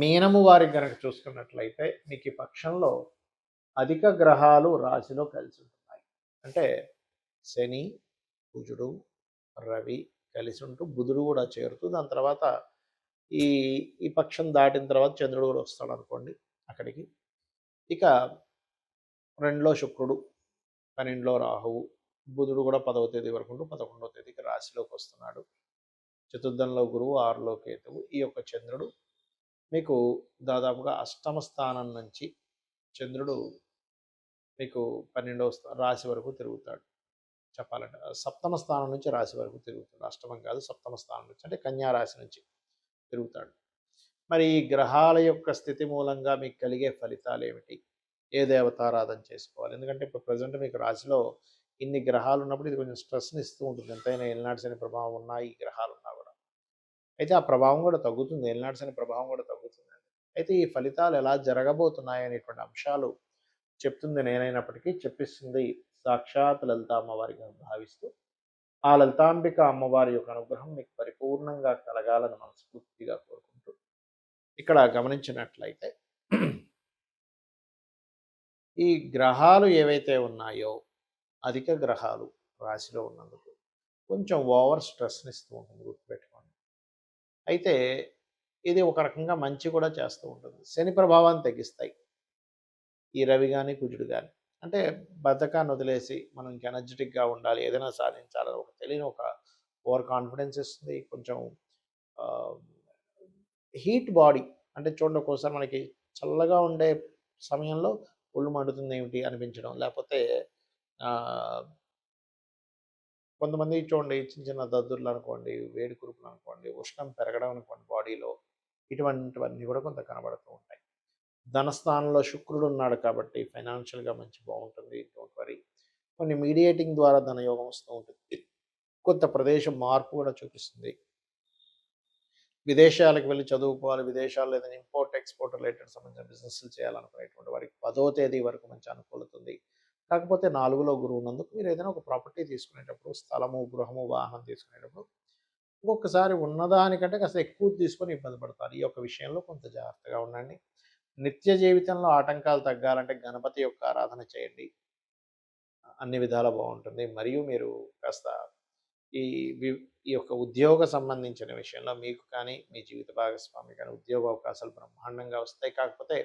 మీనము వారికి గనక చూసుకున్నట్లయితే మీకు ఈ పక్షంలో అధిక గ్రహాలు రాశిలో కలిసి ఉంటున్నాయి. అంటే శని, కుజుడు, రవి కలిసి ఉంటూ బుధుడు కూడా చేరుతూ దాని తర్వాత ఈ ఈ పక్షం దాటిన తర్వాత చంద్రుడు కూడా వస్తాడు అనుకోండి అక్కడికి. ఇక 2లో శుక్రుడు, 12లో రాహువు, బుధుడు కూడా 10వ తేదీ వరకు ఉంటూ 11వ తేదీకి రాశిలోకి వస్తున్నాడు. చతుర్థంలో గురువు, 6లో కేతువు. ఈ యొక్క చంద్రుడు మీకు దాదాపుగా అష్టమ స్థానం నుంచి చంద్రుడు మీకు 12వ రాశి వరకు తిరుగుతాడు. చెప్పాలంటే సప్తమ స్థానం నుంచి రాశి వరకు తిరుగుతాడు. అష్టమం కాదు, సప్తమ స్థానం నుంచి అంటే కన్యా రాశి నుంచి తిరుగుతాడు. మరి ఈ గ్రహాల యొక్క స్థితి మూలంగా మీకు కలిగే ఫలితాలు ఏమిటి? ఏ దేవతారాధన చేసుకోవాలి? ఎందుకంటే ఇప్పుడు ప్రజెంట్ మీకు రాశిలో ఇన్ని గ్రహాలు ఉన్నప్పుడు ఇది కొంచెం స్ట్రెస్ని ఇస్తూ ఉంటుంది. ఎంతైనా ఏలినాటి శని ప్రభావం ఉన్నా ఈ గ్రహాలు ఉన్నా కూడా. అయితే ఆ ప్రభావం కూడా తగ్గుతుంది. ఏలినాటి శని ప్రభావం కూడా తగ్గుతుంది. అయితే ఈ ఫలితాలు ఎలా జరగబోతున్నాయి అనేటువంటి అంశాలు చెప్తుంది నేనైనప్పటికీ చెప్పిస్తుంది సాక్షాత్ లలిత అమ్మవారిగా భావిస్తూ ఆ లలితాంబిక అమ్మవారి యొక్క అనుగ్రహం మీకు పరిపూర్ణంగా కలగాలని మనస్ఫూర్తిగా కోరుకుంటూ ఇక్కడ గమనించినట్లయితే ఈ గ్రహాలు ఏవైతే ఉన్నాయో అధిక గ్రహాలు రాశిలో ఉన్నందుకు కొంచెం ఓవర్ స్ట్రెస్ని ఇస్తూ ఉంటుంది, గుర్తుపెట్టుకోండి. అయితే ఇది ఒక రకంగా మంచి కూడా చేస్తూ ఉంటుంది. శని ప్రభావాన్ని తగ్గిస్తాయి ఈ రవి కానీ కుజుడు కానీ. అంటే బద్ధకాన్ని వదిలేసి మనం ఇంక ఎనర్జెటిక్గా ఉండాలి, ఏదైనా సాధించాలని ఒక తెలియని ఒక ఓవర్ కాన్ఫిడెన్స్ ఇస్తుంది. కొంచెం హీట్ బాడీ అంటే చూడండి, ఒక్కోసారి మనకి చల్లగా ఉండే సమయంలో ఒళ్ళు మండుతుంది ఏమిటి అనిపించడం, లేకపోతే కొంతమంది చూడండి చిన్న చిన్న దద్దుర్లు అనుకోండి, వేడి కురుపులు అనుకోండి, ఉష్ణం పెరగడం అనుకోండి బాడీలో, ఇటువంటివన్నీ కూడా కొంత కనబడుతూ ఉంటాయి. ధనస్థానంలో శుక్రుడు ఉన్నాడు కాబట్టి ఫైనాన్షియల్గా మంచి బాగుంటుంది, డోంట్ వరీ. కొన్ని మీడియేటింగ్ ద్వారా ధనయోగం వస్తూ ఉంటుంది. కొంత ప్రదేశం మార్పు కూడా చూపిస్తుంది. విదేశాలకు వెళ్ళి చదువుకోవాలి, విదేశాల్లో ఏదైనా ఇంపోర్ట్ ఎక్స్పోర్ట్ రిలేటెడ్ సంబంధించిన బిజినెస్లు చేయాలనుకునేటువంటి వారికి 10వ తేదీ వరకు మంచి అనుకూలత ఉంది. కాకపోతే 4లో గురువు ఉన్నందుకు మీరు ఏదైనా ఒక ప్రాపర్టీ తీసుకునేటప్పుడు, స్థలము, గృహము, వాహనం తీసుకునేటప్పుడు ఒక్కొక్కసారి ఉన్నదానికంటే కాస్త ఎక్కువ తీసుకొని ఇబ్బంది పడతారు. ఈ యొక్క విషయంలో కొంత జాగ్రత్తగా ఉండండి. నిత్య జీవితంలో ఆటంకాలు తగ్గాలంటే గణపతి యొక్క ఆరాధన చేయండి, అన్ని విధాలా బాగుంటుంది. మరియు మీరు కాస్త ఈ ఈ యొక్క ఉద్యోగ సంబంధించిన విషయంలో మీకు కానీ మీ జీవిత భాగస్వామి కానీ ఉద్యోగ అవకాశాలు బ్రహ్మాండంగా వస్తాయి. కాకపోతే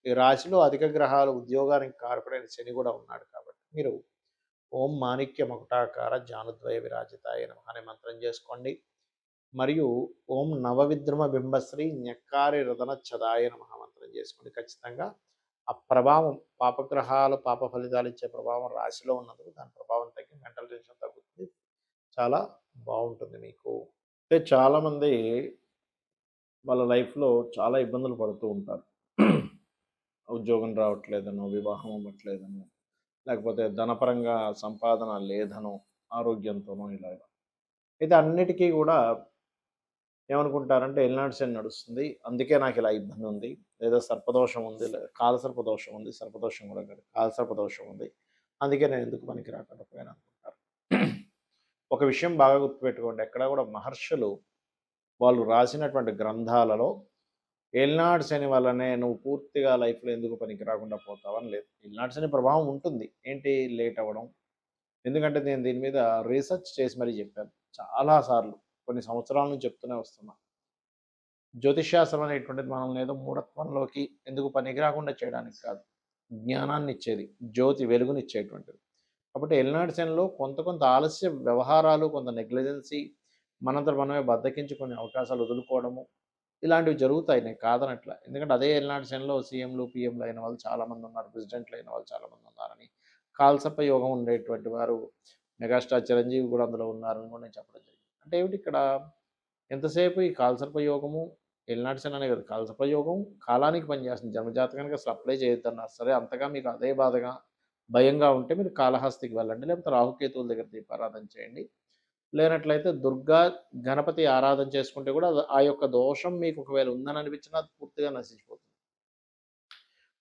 ఈ రాశిలో అధిక గ్రహాలు ఉద్యోగానికి కారకుడైన శని కూడా ఉన్నాడు కాబట్టి మీరు ఓం మాణిక్య మకుటాకార జానుద్వయ విరాజితాయ నమః అనే మంత్రం చేసుకోండి. మరియు ఓం నవవిద్రుమ బింబశ్రీ న్యక్కారి రతన చదాయ నమః మంత్రం చేసుకోండి. ఖచ్చితంగా ఆ ప్రభావం, పాపగ్రహాలు పాప ఫలితాలు ఇచ్చే ప్రభావం రాశిలో ఉన్నందుకు దాని ప్రభావం తగ్గి మెంటల్ టెన్షన్ తగ్గుతుంది, చాలా బాగుంటుంది మీకు. అంటే చాలామంది వాళ్ళ లైఫ్లో చాలా ఇబ్బందులు పడుతూ ఉంటారు. ఉద్యోగం రావట్లేదనో, వివాహం అవ్వట్లేదనో, లేకపోతే ధనపరంగా సంపాదన లేదనో, ఆరోగ్యంతోనో ఇలాగ. అయితే అన్నిటికీ కూడా ఏమనుకుంటారంటే ఎల్నాడు శని నడుస్తుంది, అందుకే నాకు ఇలా ఇబ్బంది ఉంది, లేదా సర్పదోషం ఉంది, లేదా కాలసర్పదోషం ఉంది, సర్పదోషం కూడా కాదు కాలసర్పదోషం ఉంది, అందుకే నేను ఎందుకు పనికి రాకుండా పోయాను అనుకుంటారు. ఒక విషయం బాగా గుర్తుపెట్టుకోండి, ఎక్కడ కూడా మహర్షులు వాళ్ళు రాసినటువంటి గ్రంథాలలో ఏలినాడు శని వల్లనే నువ్వు పూర్తిగా లైఫ్లో ఎందుకు పనికి రాకుండా పోతావని లేదు. ఏలినాడు శని ప్రభావం ఉంటుంది, ఏంటి లేట్ అవ్వడం. ఎందుకంటే నేను దీని మీద రీసెర్చ్ చేసి మరీ చెప్పాను చాలాసార్లు, కొన్ని సంవత్సరాల నుంచి చెప్తూనే వస్తున్నా. జ్యోతిష్శాస్త్రం అనేటువంటిది మనల్ని ఏదో మూఢత్వంలోకి ఎందుకు పనికి రాకుండా చేయడానికి కాదు, జ్ఞానాన్ని ఇచ్చేది, జ్యోతి వెలుగునిచ్చేటువంటిది. కాబట్టి ఏలినాడు శనిలో కొంత ఆలస్య వ్యవహారాలు, కొంత నెగ్లిజెన్సీ, మనంతట మనమే బద్దకించుకునే అవకాశాలు వదులుకోవడము, ఇలాంటివి జరుగుతాయి, నేను కాదనట్ల. ఎందుకంటే అదే ఏలినాడు శనిలో సీఎంలు పిఎంలు అయిన వాళ్ళు చాలామంది ఉన్నారు, ప్రెసిడెంట్లు అయిన వాళ్ళు చాలామంది ఉన్నారని, కాల్సర్ప యోగం ఉండేటువంటి వారు మెగాస్టార్ చిరంజీవి కూడా అందులో ఉన్నారని కూడా నేను చెప్పడం జరిగింది. అంటే ఏమిటి ఇక్కడ ఎంతసేపు ఈ కాల్సర్ప యోగము ఏలినాడు శని అనే కదా, కాల్సర్ప యోగం కాలానికి పనిచేస్తుంది, జన్మజాతకానికి అసలు అప్లై చేయొద్దన్నారు. సరే అంతగా మీకు అదే బాధగా భయంగా ఉంటే మీరు కాళహస్తికి వెళ్ళండి, లేకపోతే రాహుకేతువుల దగ్గర దీపారాధన చేయండి. లేనట్లయితే దుర్గా గణపతి ఆరాధన చేసుకుంటే కూడా ఆ యొక్క దోషం మీకు ఒకవేళ ఉందని అనిపించినా అది పూర్తిగా నశించిపోతుంది.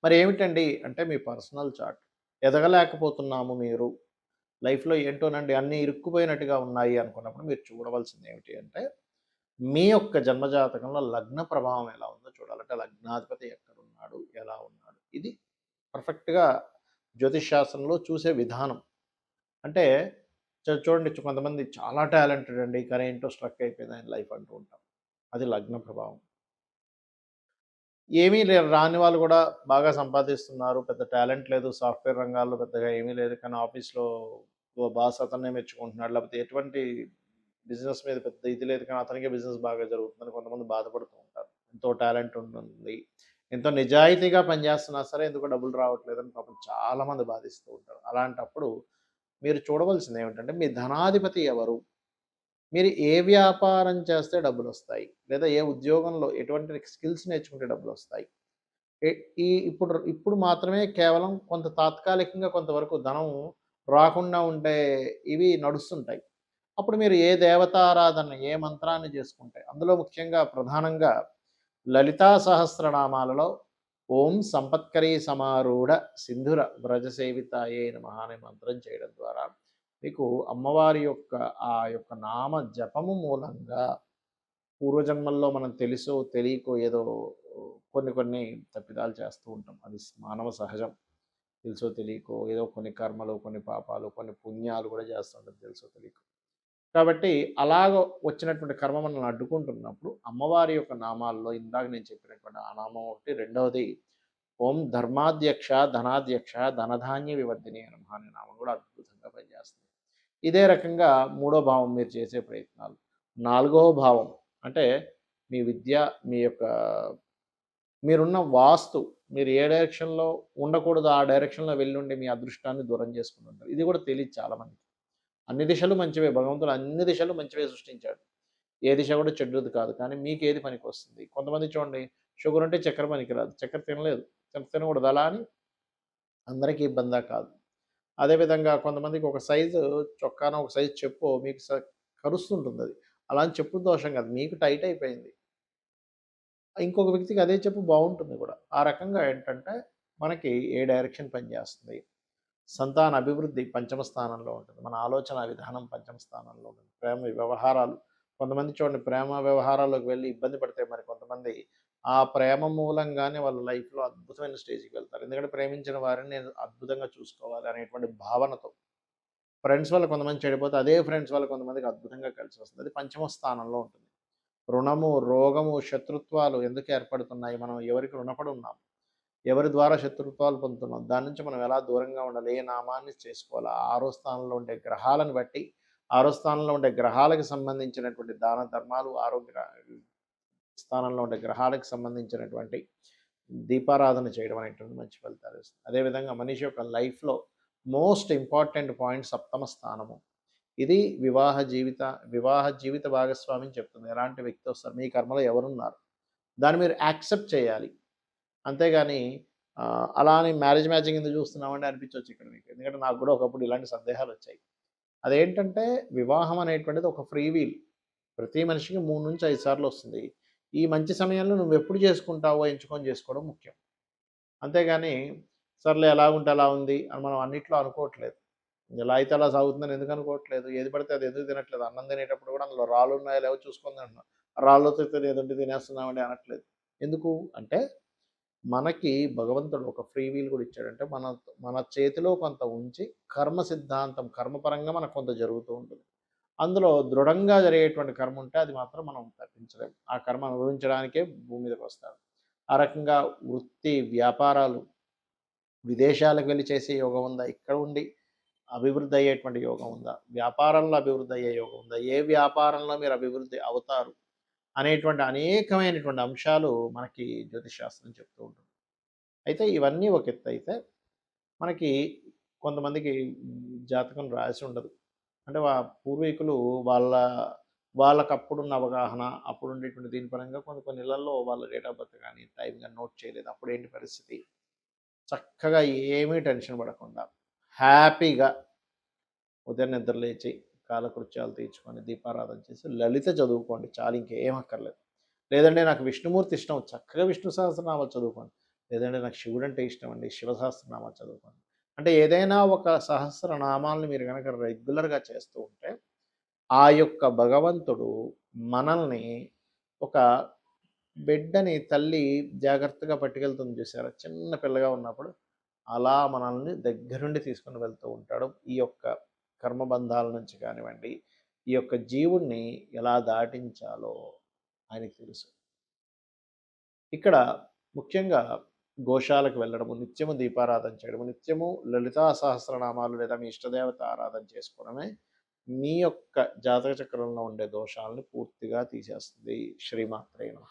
మరి ఏమిటండి అంటే మీ పర్సనల్ చార్ట్. ఎదగలేకపోతున్నాము, మీరు లైఫ్లో ఏంటోనండి అన్నీ ఇరుక్కుపోయినట్టుగా ఉన్నాయి అనుకున్నప్పుడు మీరు చూడవలసింది ఏమిటి అంటే మీ యొక్క జన్మజాతకంలో లగ్న ప్రభావం ఎలా ఉందో చూడాలి. అంటే లగ్నాధిపతి ఎక్కడున్నాడు, ఎలా ఉన్నాడు, ఇది పర్ఫెక్ట్‌గా జ్యోతిష్ శాస్త్రంలో చూసే విధానం. అంటే చూడండి, కొంతమంది చాలా టాలెంటెడ్ అండి, కానీ ఏంటో స్ట్రక్ అయిపోయింది ఆయన లైఫ్ అంటూ ఉంటాం. అది లగ్న ప్రభావం. ఏమీ రాని వాళ్ళు కూడా బాగా సంపాదిస్తున్నారు. పెద్ద టాలెంట్ లేదు. సాఫ్ట్‌వేర్ రంగాల్లో పెద్దగా ఏమీ లేదు. కానీ ఆఫీస్‌లో బాస్ అతన్నే మెచ్చుకుంటున్నాడు. లేకపోతే ఎటువంటి బిజినెస్ మీద పెద్ద ఇది లేదు. కానీ అతనికే బిజినెస్ బాగా జరుగుతుందని కొంతమంది బాధపడుతూ ఉంటారు. ఎంతో టాలెంట్ ఉంటుంది. ఎంతో నిజాయితీగా పనిచేస్తున్నా సరే ఎందుకో డబ్బులు రావట్లేదని పాపం చాలామంది బాధిస్తూ ఉంటారు. అలాంటప్పుడు మీరు చూడవలసింది ఏమిటంటే మీ ధనాధిపతి ఎవరు? మీరు ఏ వ్యాపారం చేస్తే డబ్బులొస్తాయి? లేదా ఏ ఉద్యోగంలో ఎటువంటి స్కిల్స్ నేర్చుకుంటే డబ్బులొస్తాయి? ఎ ఈ ఇప్పుడు ఇప్పుడు మాత్రమే కేవలం కొంత తాత్కాలికంగా కొంతవరకు ధనం రాకుండా ఉండే ఇవి నడుస్తుంటాయి. అప్పుడు మీరు ఏ దేవతారాధన, ఏ మంత్రాన్ని చేసుకుంటే అందులో ముఖ్యంగా ప్రధానంగా లలితా సహస్రనామాలలో ఓం సంపత్కరీ సమారూఢ సింధుర వ్రజసేవితాయే నమః అనే మంత్రం చేయడం ద్వారా మీకు అమ్మవారి యొక్క ఆ యొక్క నామ జపము మూలంగా పూర్వజన్మల్లో మనం తెలుసో తెలియకో ఏదో కొన్ని కొన్ని తప్పిదాలు చేస్తూ ఉంటాం. అది మానవ సహజం. తెలుసో తెలియకో ఏదో కొన్ని కర్మలు, కొన్ని పాపాలు, కొన్ని పుణ్యాలు కూడా చేస్తుంటాం తెలుసో తెలియకో. కాబట్టి అలాగ వచ్చినటువంటి కర్మ మనల్ని అడ్డుకుంటున్నప్పుడు అమ్మవారి యొక్క నామాల్లో ఇందాక నేను చెప్పినటువంటి ఆ నామం ఒకటి, రెండవది ఓం ధర్మాధ్యక్ష ధనాధ్యక్ష ధనధాన్య వివర్ధిని నమః అనే నామం కూడా అద్భుతంగా పనిచేస్తుంది. ఇదే రకంగా మూడో భావం మీరు చేసే ప్రయత్నాలు. నాలుగవ భావం అంటే మీ విద్య, మీ యొక్క మీరున్న వాస్తు, మీరు ఏ డైరెక్షన్‌లో ఉండకూడదో ఆ డైరెక్షన్‌లో వెళ్ళుండి మీ అదృష్టాన్ని దూరం చేసుకొని ఉంటారు. ఇది కూడా తెలీదు చాలామందికి. అన్ని దిశలు మంచివే. భగవంతుడు అన్ని దిశలు మంచివే సృష్టించాడు. ఏ దిశ కూడా చెడ్డది కాదు. కానీ మీకేది పనికొస్తుంది? కొంతమంది చూడండి, షుగర్ ఉంటే చక్కెర పనికిరాదు. చక్కెర తినలేదు. తినకూడదు. అలా అని అందరికీ ఇబ్బందా కాదు. అదేవిధంగా కొంతమందికి ఒక సైజు చొక్కానో, ఒక సైజు చెప్పో మీకు కరుస్తుంటుందది. అలా అని చెప్పుల దోషం కాదు. మీకు టైట్ అయిపోయింది. ఇంకొక వ్యక్తికి అదే చెప్పు బావుంటుంది కూడా. ఆ రకంగా ఏంటంటే మనకి ఏ డైరెక్షన్ పనిచేస్తుంది. సంతాన అభివృద్ధి పంచమ స్థానంలో ఉంటుంది. మన ఆలోచన విధానం పంచమ స్థానంలో ఉంటుంది. ప్రేమ వ్యవహారాలు, కొంతమంది చూడండి ప్రేమ వ్యవహారాల్లోకి వెళ్ళి ఇబ్బంది పడితే మరి కొంతమంది ఆ ప్రేమ మూలంగానే వాళ్ళ లైఫ్‌లో అద్భుతమైన స్టేజ్‌కి వెళ్తారు. ఎందుకంటే ప్రేమించిన వారిని నేను అద్భుతంగా చూసుకోవాలి అనేటువంటి భావనతో. ఫ్రెండ్స్ వల్ల కొంతమంది చెడిపోతే అదే ఫ్రెండ్స్ వల్ల కొంతమందికి అద్భుతంగా కలిసొస్తుంది. అది పంచమ స్థానంలో ఉంటుంది. రుణము, రోగము, శత్రుత్వాలు ఎందుకు ఏర్పడుతున్నాయి? మనం ఎవరికి రుణపడి ఉన్నాం? ఎవరి ద్వారా శత్రుత్వాలు పొందుతున్నాం? దాని నుంచి మనం ఎలా దూరంగా ఉండాలి? ఏ నామాన్ని చేసుకోవాలి? ఆరో స్థానంలో ఉండే గ్రహాలను బట్టి, ఆరో స్థానంలో ఉండే గ్రహాలకు సంబంధించినటువంటి దాన ధర్మాలు, ఆరోగ్య స్థానంలో ఉండే గ్రహాలకు సంబంధించినటువంటి దీపారాధన చేయడం అనేటువంటిది మంచి ఫలితాలు ఇస్తుంది. అదేవిధంగా మనిషి యొక్క లైఫ్‌లో మోస్ట్ ఇంపార్టెంట్ పాయింట్ సప్తమ స్థానము. ఇది వివాహ జీవిత భాగస్వామిని చెప్తుంది. ఎలాంటి వ్యక్తి వస్తారు? మీ కర్మలో ఎవరున్నారు? దాన్ని మీరు యాక్సెప్ట్ చేయాలి. అంతేగాని అలా అని మ్యారేజ్ మ్యాచింగ్ ఎందుకు చూస్తున్నామండి అనిపించొచ్చు ఇక్కడ మీకు. ఎందుకంటే నాకు కూడా ఒకప్పుడు ఇలాంటి సందేహాలొచ్చాయి. అదేంటంటే వివాహం అనేటువంటిది ఒక ఫ్రీ వీల్. ప్రతి మనిషికి 3-5 సార్లు వస్తుంది. ఈ మంచి సమయంలో నువ్వెప్పుడు చేసుకుంటావో ఎంచుకొని చేసుకోవడం ముఖ్యం. అంతేగాని సర్లే ఎలాగుంటే అలా ఉంది అని మనం అన్నిట్లో అనుకోవట్లేదు. ఎలా అయితే అలా సాగుతుందని ఎందుకు అనుకోవట్లేదు. ఏది పడితే అది ఎందుకు తినట్లేదు. అన్నం తినేటప్పుడు కూడా అందులో రాళ్ళున్నాయో లేవో చూసుకొని తింటున్నాం. రాళ్ళతో ఏదంటే తినేస్తున్నామండి అనట్లేదు. ఎందుకు అంటే మనకి భగవంతుడు ఒక ఫ్రీ వీల్ కూడా ఇచ్చాడంటే మన చేతిలో కొంత ఉంచి కర్మ సిద్ధాంతం కర్మపరంగా మనకు కొంత జరుగుతూ ఉంటుంది. అందులో దృఢంగా జరిగేటువంటి కర్మ ఉంటే అది మాత్రం మనం తప్పించలేం. ఆ కర్మ అనుభవించడానికే భూమి మీదకి వస్తాడు. ఆ రకంగా వృత్తి, వ్యాపారాలు, విదేశాలకు వెళ్ళి చేసే యోగం ఉందా? ఇక్కడ ఉండి అభివృద్ధి అయ్యేటువంటి యోగం ఉందా? వ్యాపారంలో అభివృద్ధి అయ్యే యోగం ఉందా? ఏ వ్యాపారంలో మీరు అభివృద్ధి అవుతారు? అనేటువంటి అనేకమైనటువంటి అంశాలు మనకి జ్యోతిష్ శాస్త్రం చెప్తూ ఉంటుంది. అయితే ఇవన్నీ ఒక ఎత్తయితే మనకి కొంతమందికి జాతకం రాసి ఉండదు. అంటే పూర్వీకులు వాళ్ళ వాళ్ళకప్పుడున్న అవగాహన, అప్పుడుండేటువంటి దీని పరంగా కొన్ని కొన్ని ఇళ్లల్లో వాళ్ళ డేట్ ఆఫ్ బర్త్ గానీ, టైం గానీ నోట్ చేయలేదు. అప్పుడేంటి పరిస్థితి? చక్కగా ఏమీ టెన్షన్ పడకుండా హ్యాపీగా ఉదయం నిద్ర లేచి కాలకృత్యాలు తీర్చుకొని దీపారాధన చేసి లలిత చదువుకోండి చాలు, ఇంకేం అక్కర్లేదు. లేదంటే నాకు విష్ణుమూర్తి ఇష్టం, చక్కగా విష్ణు సహస్రనామాలు చదువుకోండి. లేదంటే నాకు శివుడు అంటే ఇష్టం అండి, శివ సహస్రనామాలు చదువుకోండి. అంటే ఏదైనా ఒక సహస్రనామాలను మీరు కనుక రెగ్యులర్గా చేస్తూ ఉంటే ఆ యొక్క భగవంతుడు మనల్ని ఒక బిడ్డని తల్లి జాగ్రత్తగా పట్టుకెళ్తుంది చూసారా? చిన్న పిల్లగా ఉన్నప్పుడు, అలా మనల్ని దగ్గరుండి తీసుకొని వెళ్తూ ఉంటాడు. ఈ యొక్క కర్మబంధాల నుంచి కానివ్వండి, ఈ యొక్క జీవుడిని ఎలా దాటించాలో ఆయనకి తెలుసు. ఇక్కడ ముఖ్యంగా గోశాలకు వెళ్ళడము, నిత్యము దీపారాధన చేయడము, నిత్యము లలితా సహస్రనామాలు లేదా మీ ఇష్టదేవత ఆరాధన చేసుకోవడమే మీ యొక్క జాతక చక్రంలో ఉండే దోషాలను పూర్తిగా తీసేస్తుంది. శ్రీమాత్రే నమః.